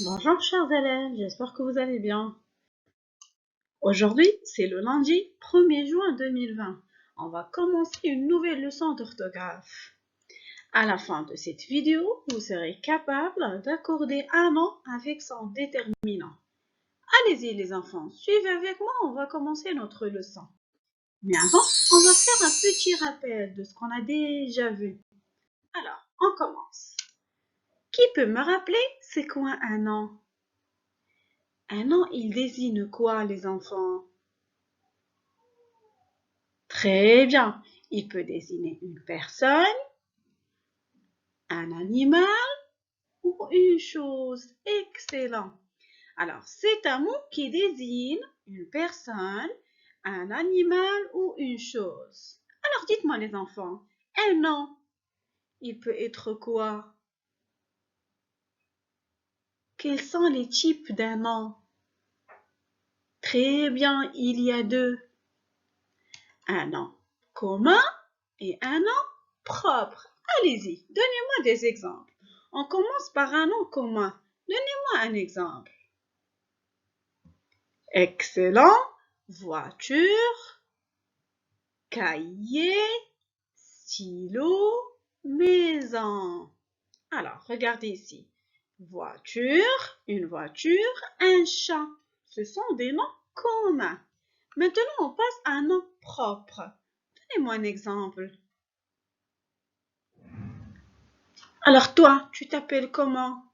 Bonjour chers élèves, j'espère que vous allez bien. Aujourd'hui, c'est le lundi 1er juin 2020. On va commencer une nouvelle leçon d'orthographe. À la fin de cette vidéo, vous serez capable d'accorder un nom avec son déterminant. Allez-y les enfants, suivez avec moi, on va commencer notre leçon. Mais avant, on va faire un petit rappel de ce qu'on a déjà vu. Alors, on commence. Qui peut me rappeler c'est quoi un nom? Un nom, il désigne quoi, les enfants? Très bien. Il peut désigner une personne, un animal ou une chose. Excellent. Alors, c'est un mot qui désigne une personne, un animal ou une chose. Alors, dites-moi les enfants, un nom, il peut être quoi? Quels sont les types d'un nom? Très bien, il y a deux. Un nom commun et un nom propre. Allez-y, donnez-moi des exemples. On commence par un nom commun. Donnez-moi un exemple. Excellent. Voiture, cahier, stylo, maison. Alors, regardez ici. Voiture, une voiture, un chat. Ce sont des noms communs. Maintenant, on passe à un nom propre. Donnez-moi un exemple. Alors toi, tu t'appelles comment?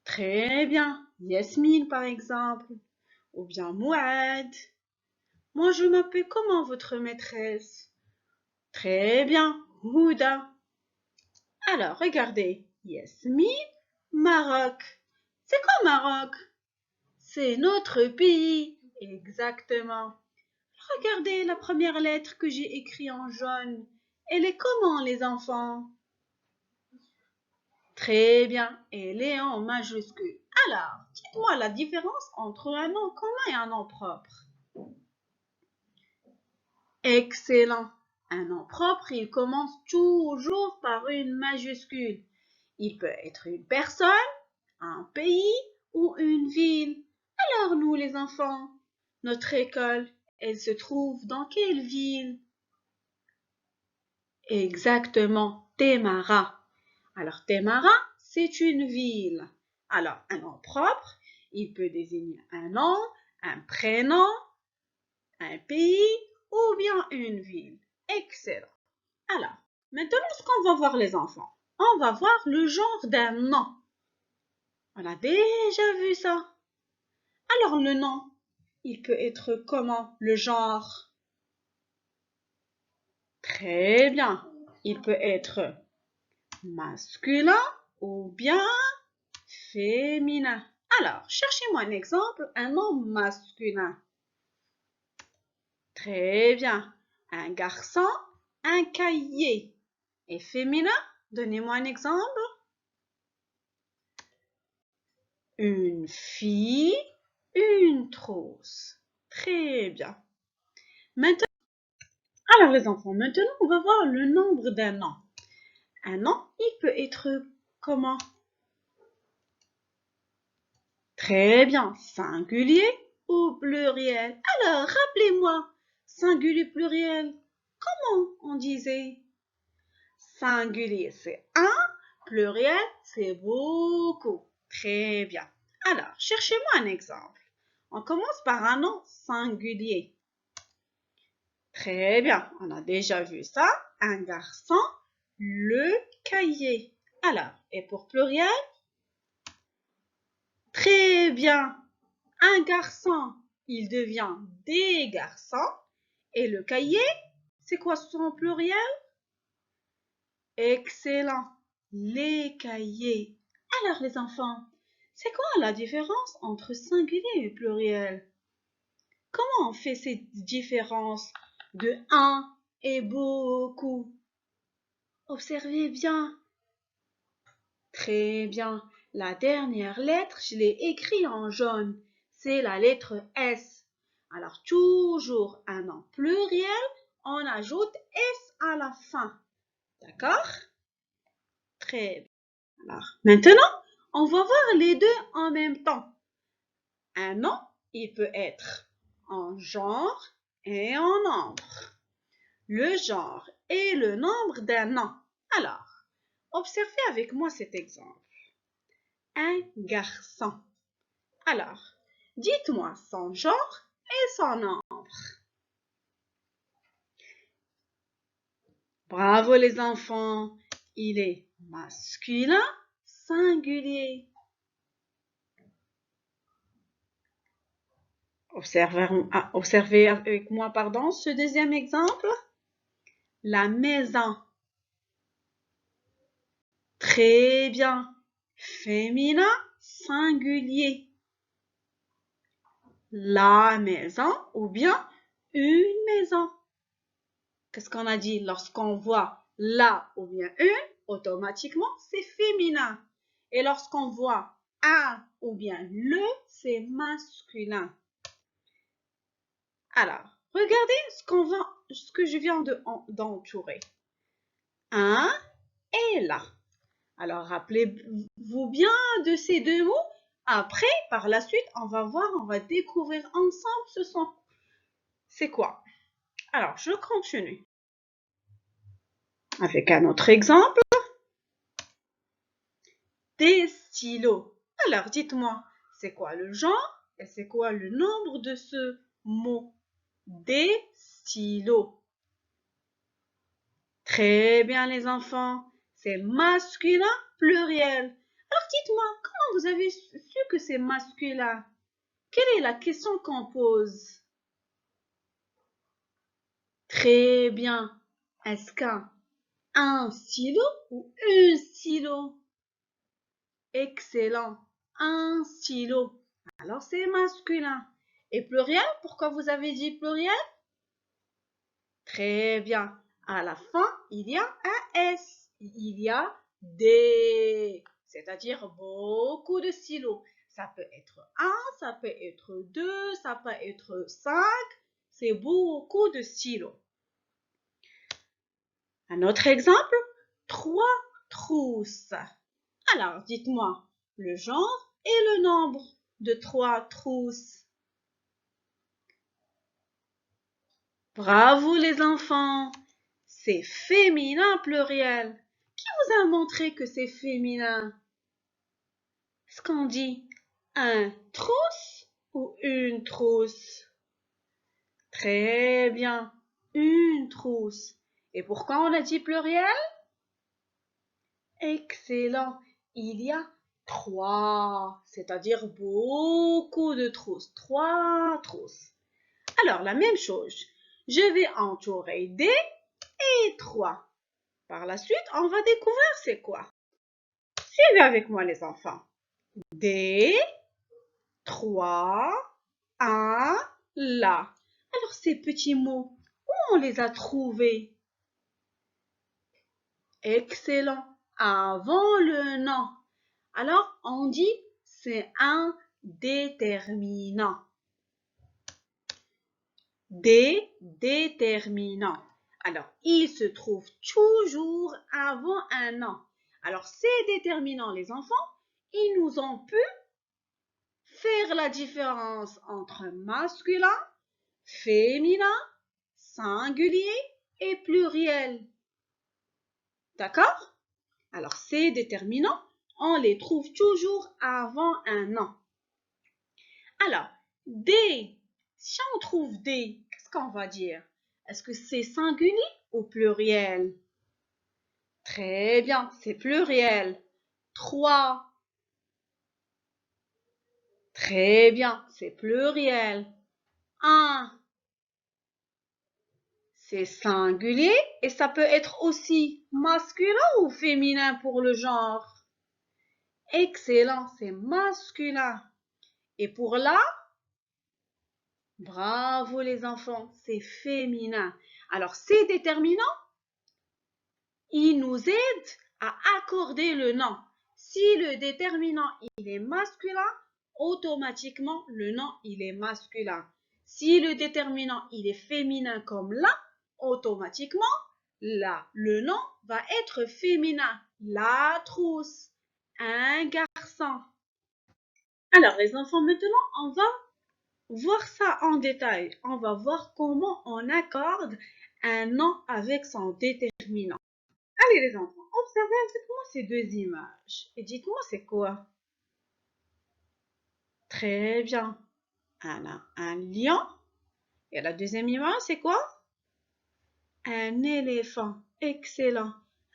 Très bien. Yasmine, par exemple. Ou bien Mouad. Moi, je m'appelle comment votre maîtresse? Très bien. Houda. Alors, regardez. Yasmine, Maroc. C'est quoi Maroc? C'est notre pays. Exactement. Regardez la première lettre que j'ai écrite en jaune. Elle est comment, les enfants? Très bien, elle est en majuscule. Alors, dites-moi la différence entre un nom commun et un nom propre. Excellent. Un nom propre, il commence toujours par une majuscule. Il peut être une personne, un pays ou une ville. Alors nous, les enfants, notre école, elle se trouve dans quelle ville? Exactement, Témara. Alors, Témara, c'est une ville. Alors, un nom propre, il peut désigner un nom, un prénom, un pays ou bien une ville. Excellent. Alors, maintenant, ce qu'on va voir les enfants, on va voir le genre d'un nom. On a déjà vu ça. Alors, le nom, il peut être comment le genre? Très bien. Il peut être masculin ou bien féminin. Alors, cherchez-moi un exemple, un nom masculin. Très bien. Un garçon, un cahier. Et féminin, donnez-moi un exemple. Une fille, une trousse. Très bien. Maintenant, alors les enfants, maintenant on va voir le nombre d'un nom. Un nom, il peut être comment? Très bien. Singulier ou pluriel? Alors, rappelez-moi. Singulier, pluriel. Comment on disait? Singulier, c'est un. Pluriel, c'est beaucoup. Très bien. Alors, cherchez-moi un exemple. On commence par un nom singulier. Très bien. On a déjà vu ça. Un garçon, le cahier. Alors, et pour pluriel? Très bien. Un garçon, il devient des garçons. Et le cahier, c'est quoi son pluriel? Excellent. Les cahiers. Alors les enfants, c'est quoi la différence entre singulier et pluriel? Comment on fait cette différence de un et beaucoup? Observez bien. Très bien. La dernière lettre, je l'ai écrite en jaune. C'est la lettre S. Alors, toujours un nom pluriel, on ajoute S à la fin. D'accord? Très bien. Alors, maintenant, On va voir les deux en même temps. Un nom, il peut être en genre et en nombre. Le genre et le nombre d'un nom. Alors, observez avec moi cet exemple. Un garçon. Alors, dites-moi son genre et son nombre. Bravo les enfants. Il est masculin singulier. Observez avec moi, ce deuxième exemple. La maison. Très bien. Féminin singulier. La maison ou bien une maison. Qu'est-ce qu'on a dit? Lorsqu'on voit la ou bien une, automatiquement, c'est féminin. Et lorsqu'on voit un ou bien le, c'est masculin. Alors, regardez ce que je viens d'entourer. Un et là. Alors, rappelez-vous bien de ces deux mots. Après, par la suite, on va découvrir ensemble c'est quoi. Alors, je continue. Avec un autre exemple. Des stylos. Alors, dites-moi, c'est quoi le genre et c'est quoi le nombre de ce mot? Des stylos. Très bien, les enfants. C'est masculin pluriel. Alors, dites-moi, comment vous avez su que c'est masculin? Quelle est la question qu'on pose? Très bien. Est-ce qu'un stylo ou une stylo? Excellent. Un stylo. Alors, c'est masculin. Et pluriel, pourquoi vous avez dit pluriel? Très bien. À la fin, il y a un S. Il y a des, c'est-à-dire beaucoup de stylos. Ça peut être un, ça peut être deux, ça peut être cinq. C'est beaucoup de stylos. Un autre exemple, 3 trousses. Alors, dites-moi le genre et le nombre de 3 trousses. Bravo les enfants, c'est féminin pluriel. Qui vous a montré que c'est féminin? Est-ce qu'on dit un trousse ou une trousse? Très bien, une trousse. Et pourquoi on a dit pluriel? Excellent, il y a 3, c'est-à-dire beaucoup de trousses, 3 trousses. Alors, la même chose, je vais entourer des et 3. Par la suite, on va découvrir c'est quoi. Suivez avec moi les enfants. Des, 3, un, là. Alors, ces petits mots, où on les a trouvés? Excellent. Avant le nom. Alors, on dit c'est un déterminant. Des déterminants. Alors, il se trouve toujours avant un nom. Alors, ces déterminants, les enfants, ils nous ont pu faire la différence entre masculin, féminin, singulier et pluriel. D'accord? Alors, ces déterminants, on les trouve toujours avant un nom. Alors, des, si on trouve des, qu'est-ce qu'on va dire? Est-ce que c'est singulier ou pluriel? Très bien, c'est pluriel. 3. Très bien, c'est pluriel. 1. C'est singulier et ça peut être aussi masculin ou féminin pour le genre. Excellent, c'est masculin. Et pour là, bravo les enfants, c'est féminin. Alors, ces déterminants, ils nous aident à accorder le nom. Si le déterminant il est masculin, automatiquement le nom il est masculin. Si le déterminant il est féminin comme là, automatiquement là le nom va être féminin. La trousse, un garçon. accent. Alors, les enfants, maintenant, on va voir ça en détail. On va voir comment on accorde un nom avec son déterminant. Allez, les enfants, observez avec moi ces deux images. Et dites-moi, c'est quoi? Très bien. On a un lion. Et la deuxième image, c'est quoi? Un éléphant. Excellent.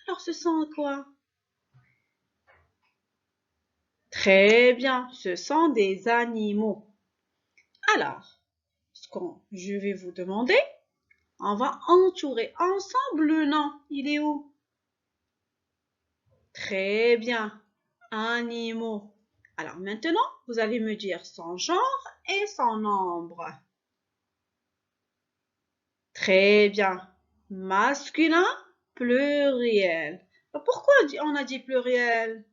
Alors, ce sont quoi? Très bien. Ce sont des animaux. Alors, ce que je vais vous demander, on va entourer ensemble le nom. Il est où? Très bien. Animaux. Alors maintenant, vous allez me dire son genre et son nombre. Très bien. Masculin, pluriel. Pourquoi on a dit pluriel?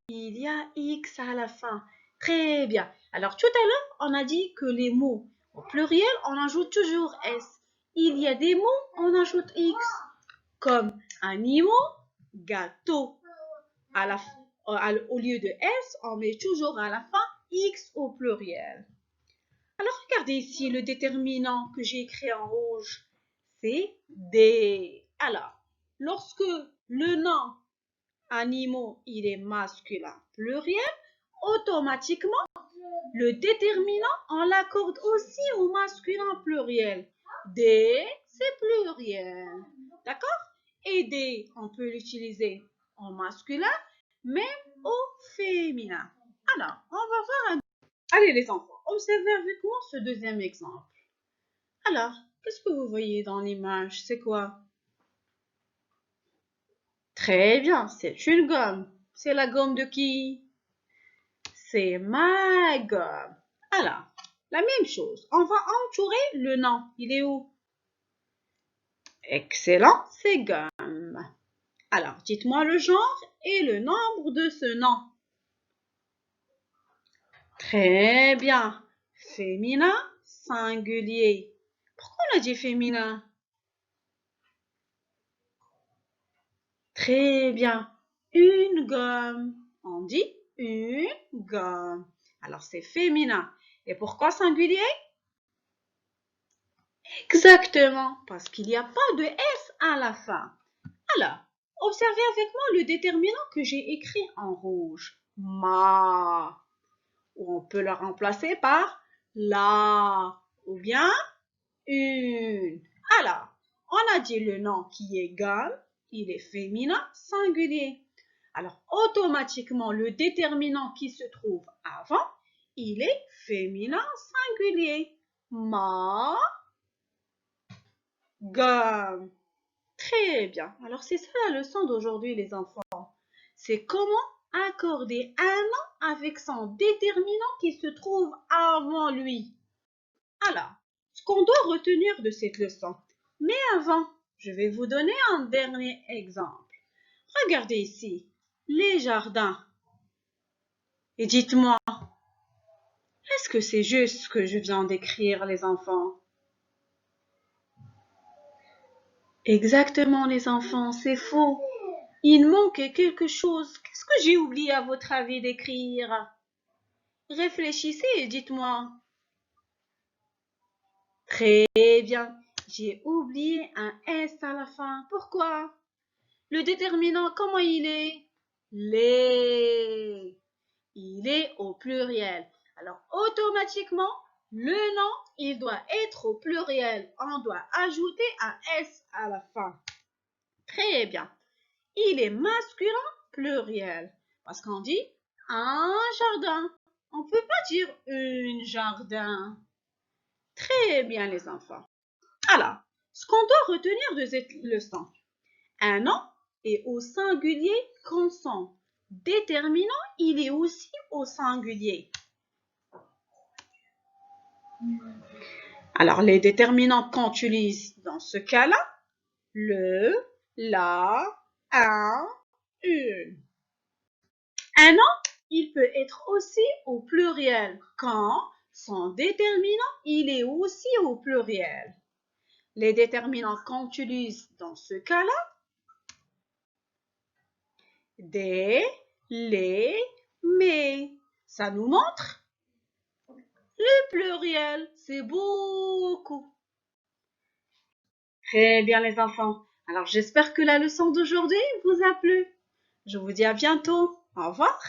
Il y a X à la fin. Très bien. Alors tout à l'heure, on a dit que les mots au pluriel, on ajoute toujours S. Il y a des mots, on ajoute X. Comme animaux, gâteau. Au lieu de S, on met toujours à la fin X au pluriel. Alors regardez ici le déterminant que j'ai écrit en rouge. C'est D. Alors, lorsque le nom animaux, il est masculin pluriel, automatiquement, le déterminant, on l'accorde aussi au masculin pluriel. D, c'est pluriel. D'accord? Et D, on peut l'utiliser en masculin, même au féminin. Alors, on va voir un... Allez les enfants, observez avec moi ce deuxième exemple. Alors, qu'est-ce que vous voyez dans l'image? C'est quoi? Très bien, c'est une gomme. C'est la gomme de qui? C'est ma gomme. Alors, la même chose. On va entourer le nom. Il est où? Excellent, c'est gomme. Alors, dites-moi le genre et le nombre de ce nom. Très bien. Féminin, singulier. Pourquoi on a dit féminin? Très bien. Une gomme. On dit une gomme. Alors, c'est féminin. Et pourquoi singulier? Exactement, parce qu'il n'y a pas de S à la fin. Alors, observez avec moi le déterminant que j'ai écrit en rouge. Ma. Ou on peut le remplacer par la. Ou bien une. Alors, on a dit le nom qui est gomme, il est féminin singulier. Alors, automatiquement, le déterminant qui se trouve avant, il est féminin singulier. Ma gomme. Très bien. Alors, c'est ça la leçon d'aujourd'hui, les enfants. C'est comment accorder un nom avec son déterminant qui se trouve avant lui. Alors, ce qu'on doit retenir de cette leçon. Mais avant, je vais vous donner un dernier exemple. Regardez ici, les jardins. Et dites-moi, est-ce que c'est juste ce que je viens d'écrire, les enfants? Exactement, les enfants, c'est faux. Il manque quelque chose. Qu'est-ce que j'ai oublié à votre avis d'écrire? Réfléchissez et dites-moi. Très bien. J'ai oublié un S à la fin. Pourquoi? Le déterminant, comment il est? Les. Il est au pluriel. Alors, automatiquement, le nom, il doit être au pluriel. On doit ajouter un S à la fin. Très bien. Il est masculin pluriel. Parce qu'on dit un jardin. On ne peut pas dire une jardin. Très bien, les enfants. Alors, ce qu'on doit retenir de cette leçon, un nom est au singulier quand son déterminant, il est aussi au singulier. Alors, les déterminants qu'on utilise dans ce cas-là, le, la, un, une. Un nom, il peut être aussi au pluriel quand son déterminant, il est aussi au pluriel. Les déterminants qu'on utilise dans ce cas-là, des, les, mais ça nous montre le pluriel, c'est beaucoup. Très bien les enfants. Alors j'espère que la leçon d'aujourd'hui vous a plu. Je vous dis à bientôt. Au revoir.